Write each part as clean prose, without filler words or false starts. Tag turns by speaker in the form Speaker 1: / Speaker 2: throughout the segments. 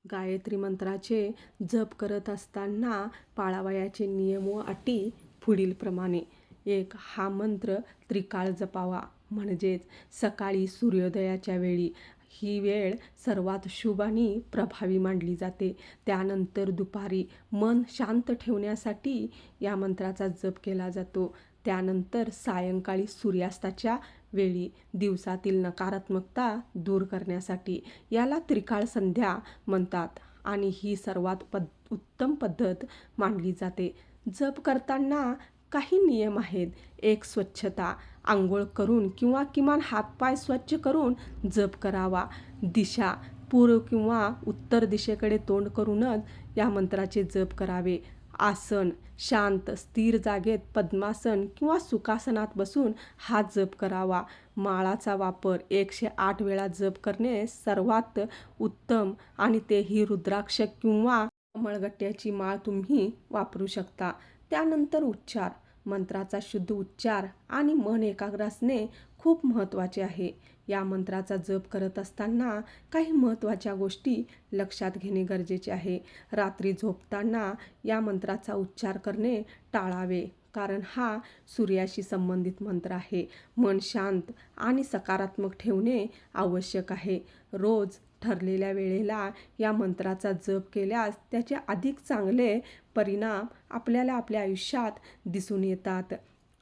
Speaker 1: गायत्री मंत्राचे जप करत असताना पाळावयाचे नियम व अटी पुढीलप्रमाणे. 1. हा मंत्र त्रिकाळ जपावा, म्हणजेच सकाळी सूर्योदयाच्या वेळी. ही वेळ सर्वात शुभ आणि प्रभावी मानली जाते. त्यानंतर दुपारी मन शांत ठेवण्यासाठी या मंत्राचा जप केला जातो. त्यानंतर सायंकाळी सूर्यास्ताच्या वेळी दिवसातील नकारात्मकता दूर करण्यासाठी. याला त्रिकाळ संध्या म्हणतात आणि ही सर्वात उत्तम पद्धत मानली जाते. जप करताना काही नियम आहेत. 1. स्वच्छता. आंघोळ करून किंवा किमान हातपाय स्वच्छ करून जप करावा. दिशा. पूर्व किंवा उत्तर दिशेकडे तोंड करूनच या मंत्राचे जप करावे. आसन. शांत स्थिर जागेत पद्मासन किंवा सुखासनात बसून हा जप करावा. माळाचा वापर. 108 वेळा जप करणे सर्वात उत्तम आणि तेही रुद्राक्ष किंवा कमळगट्ट्याची माळ तुम्ही वापरू शकता. त्यानंतर उच्चार. मंत्राचा शुद्ध उच्चार आणि मन एकाग्र असणे खूप महत्त्वाचे आहे. या मंत्राचा जप करत असताना काही महत्त्वाच्या गोष्टी लक्षात घेणे गरजेचे आहे. रात्री झोपताना या मंत्राचा उच्चार करणे टाळावे, कारण हा सूर्याशी संबंधित मंत्र आहे. मन शांत आणि सकारात्मक ठेवणे आवश्यक आहे. रोज ठरलेल्या वेळेला या मंत्राचा जप केल्यास त्याचे अधिक चांगले परिणाम आपल्याला आपल्या आयुष्यात दिसून येतात.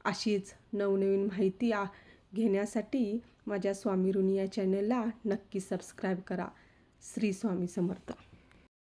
Speaker 1: अशीच नवनवीन माहिती घेण्यासाठी माझ्या स्वामी ऋणी या चॅनलला नक्की सबस्क्राईब करा. श्री स्वामी समर्थ.